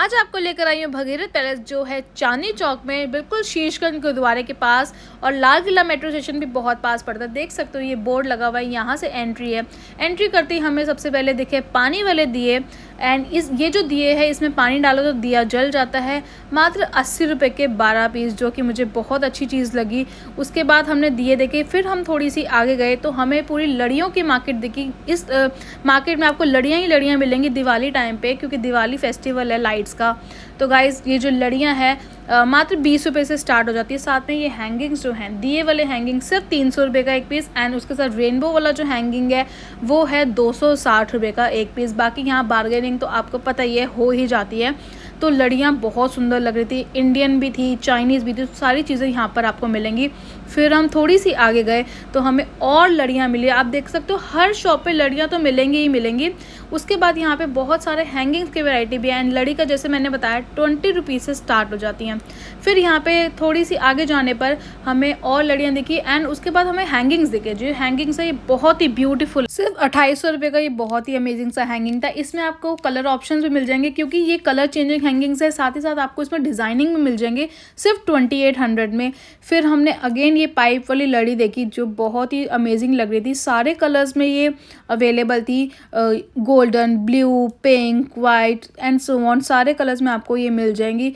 आज आपको लेकर आई हूँ भगीरथ पैलेस, जो है चांदनी चौक में बिल्कुल शीशगंज गुरुद्वारे के पास, और लाल किला मेट्रो स्टेशन भी बहुत पास पड़ता है। देख सकते हो ये बोर्ड लगा हुआ है, यहाँ से एंट्री है। एंट्री करते ही हमें सबसे पहले दिखे पानी वाले दिए, एंड ये जो दिए है इसमें पानी डालो तो दिया जल जाता है। मात्र 80 रुपये के 12 पीस, जो कि मुझे बहुत अच्छी चीज़ लगी। उसके बाद हमने दिए देखे, फिर हम थोड़ी सी आगे गए तो हमें पूरी लड़ियों की मार्केट दिखी। इस मार्केट में आपको लड़ियाँ ही लड़ियाँ मिलेंगी दिवाली टाइम पे, क्योंकि दिवाली फेस्टिवल है लाइट्स का। तो गाइज़ ये जो लड़ियाँ हैं मात्र 20 रुपये से स्टार्ट हो जाती है। साथ में ये हैंगिंग्स जो हैं, दिए वाले हैंगिंग सिर्फ 300 रुपये का एक पीस, एंड उसके साथ रेनबो वाला जो हैंगिंग है वो है 260 रुपये का एक पीस। बाकी यहाँ बार्गेनिंग तो आपको पता ही है, हो ही जाती है। तो लड़ियाँ बहुत सुंदर लग रही थी, इंडियन भी थी, चाइनीज़ भी थी, सारी चीज़ें यहाँ पर आपको मिलेंगी। फिर हम थोड़ी सी आगे गए तो हमें और लड़ियाँ मिली। आप देख सकते हो हर शॉप पे लड़ियाँ तो मिलेंगी ही मिलेंगी। उसके बाद यहाँ पे बहुत सारे हैंगिंग्स की वैरायटी भी है, एंड लड़ी का जैसे मैंने बताया 20 रुपीज़ से स्टार्ट हो जाती हैं। फिर यहाँ पे थोड़ी सी आगे जाने पर हमें और लड़ियाँ दिखी, एंड उसके बाद हमें हैंगिंग्स दिखे। जो हैंगिंग्स है ये बहुत ही ब्यूटीफुल, सिर्फ 2800 रुपये का ये बहुत ही अमेजिंग सा हैंगिंग था। इसमें आपको कलर ऑप्शन भी मिल जाएंगे, क्योंकि ये कलर चेंजिंग हैंगिंग्स है। साथ ही साथ आपको इसमें डिज़ाइनिंग भी मिल जाएंगे सिर्फ 2800 में। फिर हमने अगेन ये पाइप वाली लड़ी देखी, जो बहुत ही अमेजिंग लग रही थी। सारे कलर्स में ये अवेलेबल थी, golden, blue, pink, white and so on, सारे कलर्स में आपको ये मिल जाएंगी।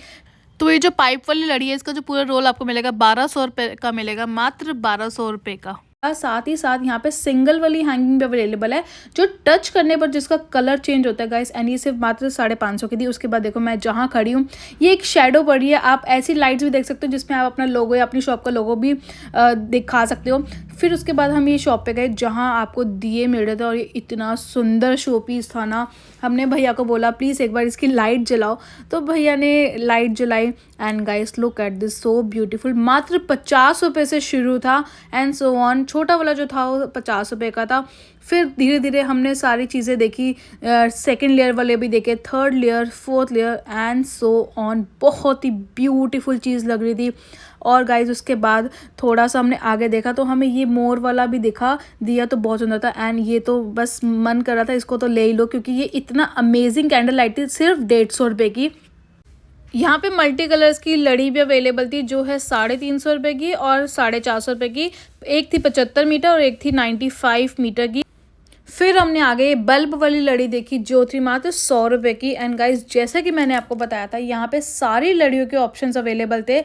तो ये जो पाइप वाली लड़ी है, इसका जो पूरा रोल आपको मिलेगा 1200 रुपये का मिलेगा, मात्र 1200 रुपये का। साथ ही साथ यहाँ पे सिंगल वाली हैंगिंग भी अवेलेबल है, जो टच करने पर जिसका कलर चेंज होता है गाइस, एंड ये सिर्फ मात्र 550 की थी। उसके बाद देखो मैं जहाँ खड़ी हूँ ये एक शेडो पड़ रही है। आप ऐसी लाइट्स भी देख सकते हो जिसमें आप अपना लोगो या अपनी शॉप का लोगो भी दिखा सकते हो। फिर उसके बाद हम ये शॉप पे गए जहाँ आपको दिए मिल रहे थे, और ये इतना सुंदर शो पीस था ना। हमने भैया को बोला प्लीज़ एक बार इसकी लाइट जलाओ, तो भैया ने लाइट जलाई, and guys look at this, so beautiful. मात्र 50 रुपये से शुरू था, एंड सो ऑन। छोटा वाला जो था वो 50 रुपये का था। फिर धीरे धीरे हमने सारी चीज़ें देखी, सेकेंड लेयर वाले भी देखे, third layer, fourth layer and so on. बहुत ही ब्यूटीफुल चीज़ लग रही थी। और गाइज उसके बाद थोड़ा सा हमने आगे देखा तो हमें ये मोर वाला भी दिखा, दिया तो बहुत सुंदर था, एंड ये तो बस मन कर रहा था इसको तो ले ही लो, क्योंकि ये इतना अमेजिंग कैंडल लाइट थी, सिर्फ 150 रुपये की। यहाँ पे मल्टी कलर्स की लड़ी भी अवेलेबल थी, जो है 350 रुपये की और 450 रुपये की। एक थी 75 मीटर और एक थी 95 मीटर की। फिर हमने आगे बल्ब वाली लड़ी देखी, जो थी मात्र 100 रुपये की। एंड गाइज जैसा कि मैंने आपको बताया था, यहाँ पे सारी लड़ियों के ऑप्शंस अवेलेबल थे,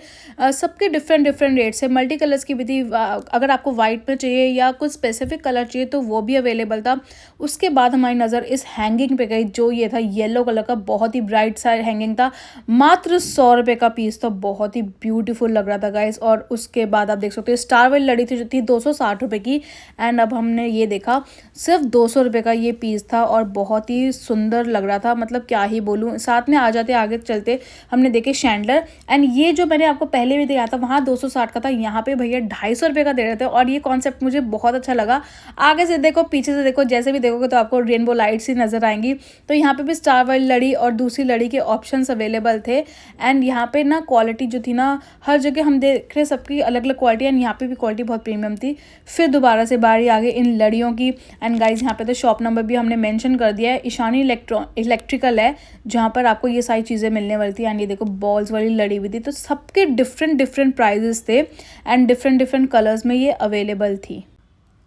सबके डिफरेंट डिफरेंट रेट्स है। मल्टी कलर्स की भी थी, अगर आपको वाइट में चाहिए या कुछ स्पेसिफिक कलर चाहिए तो वो भी अवेलेबल था। उसके बाद हमारी नज़र इस हैंगिंग पे गई, जो ये था येलो कलर का, बहुत ही ब्राइट सा हैंगिंग था, मात्र 100 रुपये का पीस था। बहुत ही ब्यूटीफुल लग रहा था गाइज। और उसके बाद आप देख सकते हो स्टार वाली लड़ी थी, जो थी 260 रुपये की, एंड अब हमने ये देखा सिर्फ 200 रुपये का ये पीस था, और बहुत ही सुंदर लग रहा था, मतलब क्या ही बोलूँ। साथ में आ जाते आगे चलते हमने देखे शैंडलर, एंड ये जो मैंने आपको पहले भी दिखाया था वहाँ 260 का था, यहाँ पे भैया 250 रुपये का दे रहे थे। और ये कॉन्सेप्ट मुझे बहुत अच्छा लगा। आगे से देखो, पीछे से देखो, जैसे भी देखोगे तो आपको रेनबो लाइट्स ही नज़र आएंगी। तो यहाँ पे भी स्टार वाली लड़ी और दूसरी लड़ी के ऑप्शंस अवेलेबल थे, एंड यहाँ पे ना क्वालिटी जो थी ना, हर जगह हम देख रहे सबकी अलग अलग क्वालिटी, एंड यहाँ पे भी क्वालिटी बहुत प्रीमियम थी। फिर दोबारा से बारी आ गई इन लड़ियों की, एंड गाइज यहाँ पे तो शॉप नंबर भी हमने मेंशन कर दिया है, ईशानी इलेक्ट्रिकल है, जहाँ पर आपको ये सारी चीज़ें मिलने वाली थी। एंड ये देखो बॉल्स वाली लड़ी भी थी। तो सबके डिफरेंट डिफरेंट प्राइजेस थे, एंड डिफरेंट डिफरेंट कलर्स में ये अवेलेबल थी।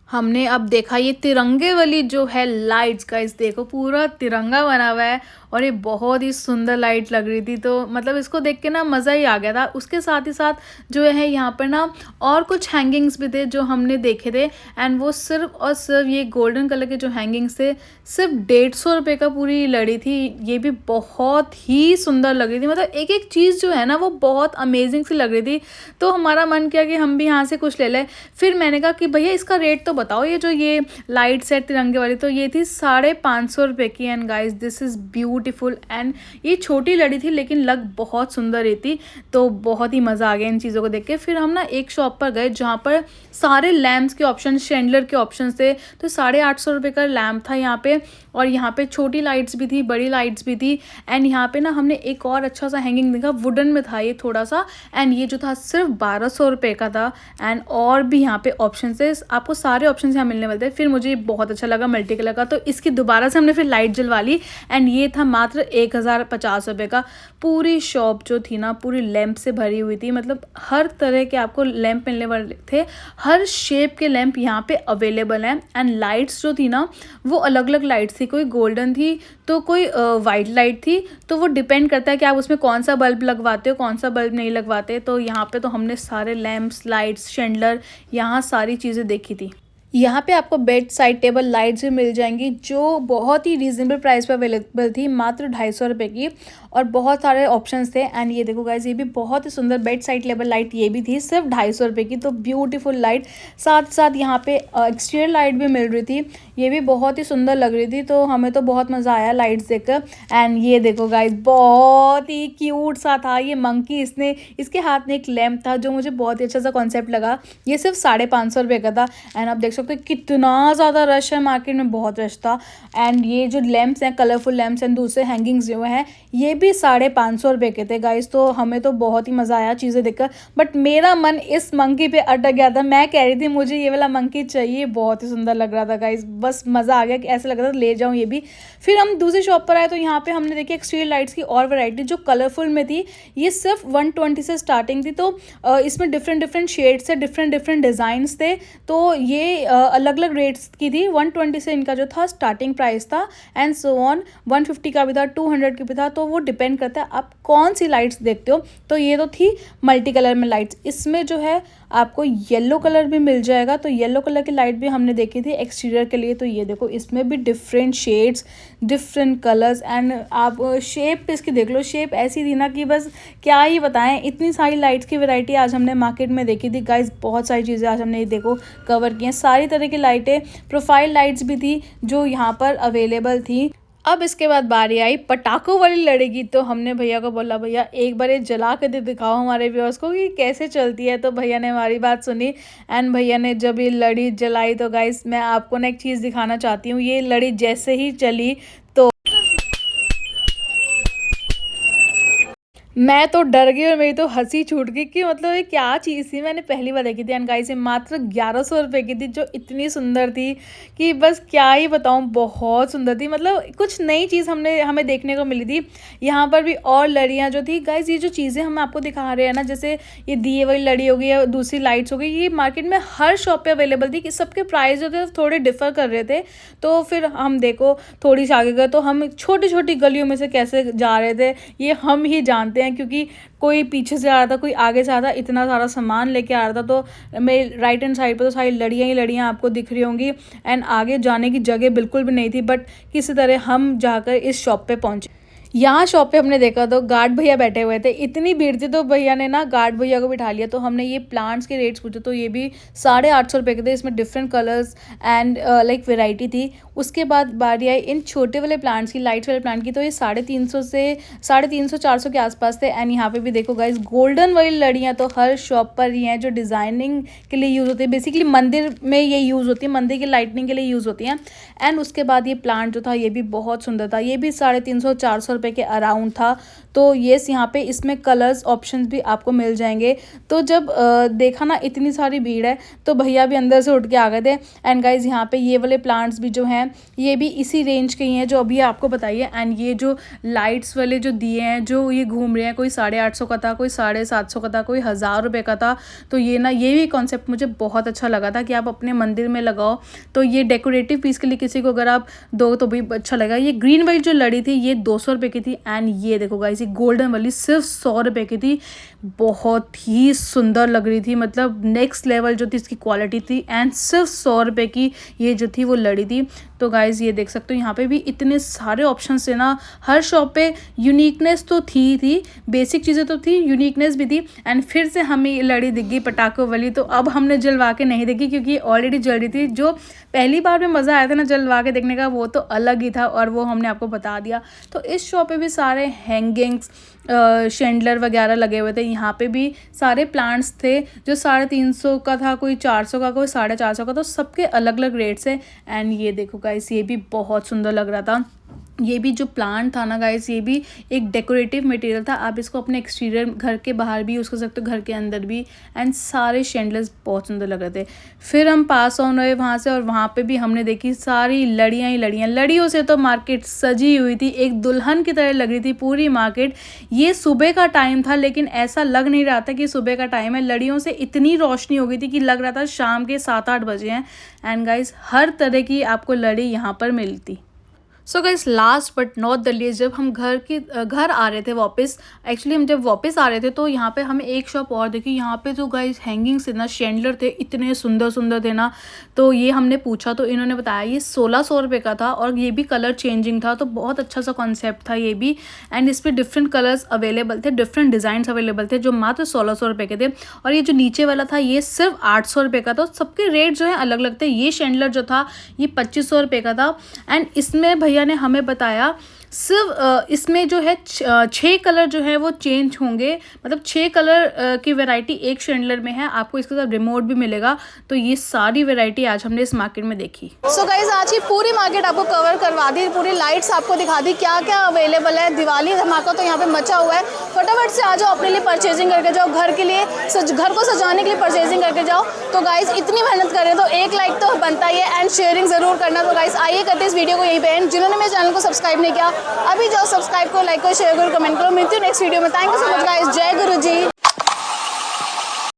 हमने अब देखा ये तिरंगे वाली जो है लाइट्स, गाइस देखो पूरा तिरंगा बना हुआ है, और ये बहुत ही सुंदर लाइट लग रही थी। तो मतलब इसको देख के ना मज़ा ही आ गया था। उसके साथ ही साथ जो है यहाँ पर ना और कुछ हैंगिंग्स भी थे जो हमने देखे थे, एंड वो सिर्फ और सिर्फ ये गोल्डन कलर के जो हैंगिंग्स थे, सिर्फ 150 रुपये का पूरी लड़ी थी। ये भी बहुत ही सुंदर लग रही थी, मतलब एक एक चीज़ जो है ना वो बहुत अमेजिंग सी लग रही थी। तो हमारा मन किया कि हम भी यहाँ से कुछ ले लें। फिर मैंने कहा कि भैया इसका रेट तो बताओ, ये जो ये लाइट्स है तिरंगे वाली, तो ये थी 550 रुपये की। And guys this is beautiful, and ये छोटी लड़ी थी लेकिन लग बहुत सुंदर रही थी। तो बहुत ही मज़ा आ गया इन चीज़ों को देख के। फिर हम ना एक शॉप पर गए जहाँ पर सारे लैम्प्स के ऑप्शन, शैंडलर के ऑप्शन थे। तो 850 रुपये का लैम्प था यहाँ पे, और यहाँ पे छोटी लाइट्स भी थी, बड़ी लाइट्स भी थी। एंड यहाँ पे ना हमने एक और अच्छा सा हैंगिंग देखा, वुडन में था ये थोड़ा सा, एंड ये जो था सिर्फ 1200 रुपये का था। एंड और भी यहाँ पे ऑप्शन थे, आपको सारे सारे ऑप्शन यहाँ मिलने वाले थे। फिर मुझे ये बहुत अच्छा लगा मल्टी कलर का, तो इसकी दोबारा से हमने फिर लाइट जलवा ली एंड ये था मात्र 1050 रुपये का। पूरी शॉप जो थी ना पूरी लैंप से भरी हुई थी, मतलब हर तरह के आपको लैंप मिलने वाले थे, हर शेप के लैंप यहाँ पे अवेलेबल हैं। एंड लाइट्स जो थी ना वो अलग अलग लाइट्स थी, कोई गोल्डन थी तो कोई वाइट लाइट थी, तो वो डिपेंड करता है कि आप उसमें कौन सा बल्ब लगवाते हो कौन सा बल्ब नहीं लगवाते। तो यहाँ पे तो हमने सारे लैंप्स, लाइट्स, शैंडलर, यहाँ सारी चीज़ें देखी थी। यहाँ पे आपको बेड साइड टेबल लाइट्स भी मिल जाएंगी जो बहुत ही रीजनेबल प्राइस पे अवेलेबल थी, मात्र 250 रुपये की, और बहुत सारे ऑप्शंस थे। एंड ये देखो गाइस, ये भी बहुत ही सुंदर बेड साइड टेबल लाइट ये भी थी सिर्फ 250 रुपये की, तो ब्यूटीफुल लाइट। साथ साथ यहाँ पे एक्सटीरियर लाइट भी मिल रही थी, ये भी बहुत ही सुंदर लग रही थी, तो हमें तो बहुत मज़ा आया लाइट्स देखकर। एंड ये देखो गाइस, बहुत ही क्यूट सा था ये मंकी, इसके हाथ में एक लैम्प था जो मुझे बहुत ही अच्छा सा कॉन्सेप्ट लगा। ये सिर्फ 550 रुपये का था। एंड आप देख सकते हो कितना ज़्यादा रश है मार्केट में, बहुत रश था। एंड ये जो लैंप्स हैं, कलरफुल लैंप्स एंड दूसरे हैंगिंग्स जो हैं, ये भी 550 रुपये के थे गाइस। तो हमें तो बहुत ही मज़ा आया चीज़ें देखकर, बट मेरा मन इस मंकी पे अटक गया था। मैं कह रही थी मुझे ये वाला मंकी चाहिए, बहुत ही सुंदर लग रहा था गाइस, बस मज़ा आ गया कि ऐसा लग रहा था ले जाऊँ ये भी। फिर हम दूसरी शॉप पर आए तो यहाँ पे हमने देखी एक्सटीरियर लाइट्स की और वैरायटी जो कलरफुल में थी। ये सिर्फ 120 से स्टार्टिंग थी, तो इसमें डिफरेंट शेड्स से डिफरेंट डिज़ाइंस थे, तो ये अलग अलग रेट्स की थी। 120 से इनका जो था स्टार्टिंग प्राइस था, एंड सो ऑन 150 का भी था, 200 की भी था, तो वो डिपेंड करता है आप कौन सी लाइट्स देखते हो। तो ये तो थी मल्टी कलर में लाइट्स, इसमें जो है आपको येलो कलर भी मिल जाएगा, तो येलो कलर की लाइट भी हमने देखी थी एक्सटीरियर के लिए। तो ये देखो, इसमें भी different shades, different colours, and आप शेप इसकी देख लो, शेप ऐसी थी ना कि बस क्या ही बताएं। इतनी सारी लाइट्स की वैरायटी आज हमने मार्केट में देखी थी गाइस, बहुत सारी चीज़ें आज हमने देखो कवर की हैं। सारी तरह की लाइटें, प्रोफाइल लाइट्स भी थी जो यहाँ पर अवेलेबल थी। अब इसके बाद बारी आई पटाखों वाली लड़ी की, तो हमने भैया को बोला भैया एक बार ये जला के दिखाओ हमारे व्यूअर्स को कि कैसे चलती है। तो भैया ने हमारी बात सुनी एंड भैया ने जब ये लड़ी जलाई, तो गाइस मैं आपको ना एक चीज़ दिखाना चाहती हूँ। ये लड़ी जैसे ही चली तो मैं तो डर गई और मेरी तो हंसी छूट गई कि मतलब ये क्या चीज़ थी, मैंने पहली बार देखी थी। एंड गाइस ये मात्र 1100 रुपये की थी, जो इतनी सुंदर थी कि बस क्या ही बताऊँ, बहुत सुंदर थी। मतलब कुछ नई चीज़ हमें देखने को मिली थी। यहाँ पर भी और लड़ियाँ जो थी गाइस, ये जो चीज़ें हम आपको दिखा रहे हैं ना, जैसे ये दिए वाली लड़ी हो गई या दूसरी लाइट्स हो गई, ये मार्केट में हर शॉप पर अवेलेबल थी। कि सबके प्राइस जो थे थोड़े डिफ़र कर रहे थे। तो फिर हम देखो थोड़ी सी आगे गए तो हम छोटी छोटी गलियों में से कैसे जा रहे थे ये हम ही जानते हैं, क्योंकि कोई पीछे से आ रहा था, कोई आगे से आ रहा था, इतना सारा सामान लेके आ रहा था। तो मेरे राइट हैंड साइड पर तो सारी लड़ियाँ ही लड़ियाँ आपको दिख रही होंगी, एंड आगे जाने की जगह बिल्कुल भी नहीं थी, बट किसी तरह हम जाकर इस शॉप पे पहुँचे। यहाँ शॉप पे हमने देखा तो गार्ड भैया बैठे हुए थे, इतनी भीड़ थी तो भैया ने ना गार्ड भैया को बिठा लिया। तो हमने ये प्लांट्स के रेट्स पूछे तो ये भी 850 रुपये के थे, इसमें different colours and like variety थी। उसके बाद बारी आई इन छोटे वाले प्लांट्स की, लाइट वाले प्लांट की, तो ये 350 से 350-400 के आसपास थे। एंड यहाँ पे भी देखो गाइस, गोल्डन वाली लड़ियाँ तो हर शॉप पर ही हैं जो डिज़ाइनिंग के लिए यूज़ होती है, बेसिकली मंदिर में ये यूज़ होती है, मंदिर की लाइटनिंग के लिए यूज़ होती हैं। एंड उसके बाद ये प्लांट जो था ये भी बहुत सुंदर था, ये भी 350-400 रुपये के अराउंड था। तो ये यहाँ पे इसमें कलर्स ऑप्शंस भी आपको मिल जाएंगे। तो जब देखा ना इतनी सारी भीड़ है तो भैया भी अंदर से उठ के आ गए थे। एंड गाइज यहाँ पे ये वाले प्लांट्स भी जो हैं ये भी इसी रेंज के ही हैं जो अभी आपको बताइए। एंड ये जो लाइट्स वाले जो दिए हैं जो ये घूम रहे हैं, कोई 850 का था, कोई 750 का था, कोई 1000 रुपये का था। तो ये ना ये भी कॉन्सेप्ट मुझे बहुत अच्छा लगा था कि आप अपने मंदिर में लगाओ, तो ये डेकोरेटिव पीस के लिए किसी को अगर आप दो तो भी अच्छा लगेगा। ये ग्रीन वाली जो लड़ी थी ये 200 रुपये की थी। एंड ये देखो गाइस, ये गोल्डन वाली सिर्फ 100 रुपये की थी, बहुत ही सुंदर लग रही थी, मतलब नेक्स्ट लेवल जो थी इसकी क्वालिटी थी। एंड सिर्फ 100 रुपये की ये जो थी वो लड़ी थी। तो गाइस ये देख सकते हो यहाँ पे भी इतने सारे ऑप्शन थे ना, हर शॉप पे यूनिकनेस तो थी, बेसिक चीज़ें तो थी, यूनिकनेस भी थी। एंड फिर से हमें ये लड़ी दिख गई पटाखों वाली, तो अब हमने जलवा के नहीं देखी क्योंकि ऑलरेडी जल रही थी। जो पहली बार में मज़ा आया था ना जलवा के देखने का, वो तो अलग ही था और वो हमने आपको बता दिया। तो इस शॉप पे भी सारे हैंगिंग्स, शैंडलर वगैरह लगे हुए थे। यहाँ पे भी सारे प्लांट्स थे जो 350 का था, कोई 400 का, कोई 450 का, तो सबके अलग अलग रेट्स है। एंड ये देखो गाइस, ये भी बहुत सुंदर लग रहा था। ये भी जो प्लांट था ना गाइस, ये भी एक डेकोरेटिव मटेरियल था। आप इसको अपने एक्सटीरियर घर के बाहर भी यूज़ कर सकते हो, घर के अंदर भी। एंड सारे शैंडलर्स बहुत सुंदर लग रहे थे। फिर हम पास ऑन हुए वहाँ से, और वहाँ पे भी हमने देखी सारी लड़ियाँ ही लड़ियाँ। लड़ियों से तो मार्केट सजी हुई थी, एक दुल्हन की तरह लग रही थी पूरी मार्केट। ये सुबह का टाइम था, लेकिन ऐसा लग नहीं रहा था कि सुबह का टाइम है। लड़ियों से इतनी रोशनी हो गई थी कि लग रहा था शाम के 7-8 बजे हैं। एंड गाइस, हर तरह की आपको लड़ी यहाँ पर मिलती। So guys, last but not the least, जब हम घर आ रहे थे वापस, एक्चुअली हम जब वापस आ रहे थे तो यहाँ पे हमें एक शॉप और देखी। यहाँ पे जो गाइस हैंगिंग्स थे ना, शैंडलर थे, इतने सुंदर सुंदर थे ना। तो ये हमने पूछा तो इन्होंने बताया ये 1600 रुपये का था, और ये भी कलर चेंजिंग था। तो बहुत अच्छा सा कॉन्सेप्ट था ये भी। एंड इस पर डिफरेंट कलर्स अवेलेबल थे, डिफरेंट डिज़ाइंस अवेलेबल थे, जो मात्र 1600 रुपये के थे। और ये जो नीचे वाला था ये सिर्फ 800 रुपये का था। सबके रेट जो है अलग अलग थे। ये शैंडलर जो था ये 2500 रुपये का था। एंड इसमें भैया ने हमें बताया सिर्फ इसमें जो है 6 कलर जो है वो चेंज होंगे, मतलब 6 कलर की वैरायटी एक शैंडलर में है। आपको इसके साथ रिमोट भी मिलेगा। तो ये सारी वैरायटी आज हमने इस मार्केट में देखी। सो गाइस, आज की पूरी मार्केट आपको कवर करवा दी, पूरी लाइट्स आपको दिखा दी, क्या क्या अवेलेबल है। दिवाली धमाका तो यहाँ पे मचा हुआ है। फटाफट से आ जाओ, अपने लिए परचेजिंग करके जाओ, घर के लिए घर को सजाने के लिए परचेजिंग करके जाओ। तो गाइस, इतनी मेहनत कर रहे हैं तो एक लाइक तो बनता ही है, एंड शेयरिंग ज़रूर करना। तो गाइस, आइए करते इस वीडियो को यहीं पे एंड। जिन्होंने मेरे चैनल को सब्सक्राइब नहीं किया, अभी जाओ सब्सक्राइब करो, लाइक करो, शेयर करो, कमेंट करो। मिलती हूँ नेक्स्ट वीडियो में। Thank you so much guys. जय गुरु जी।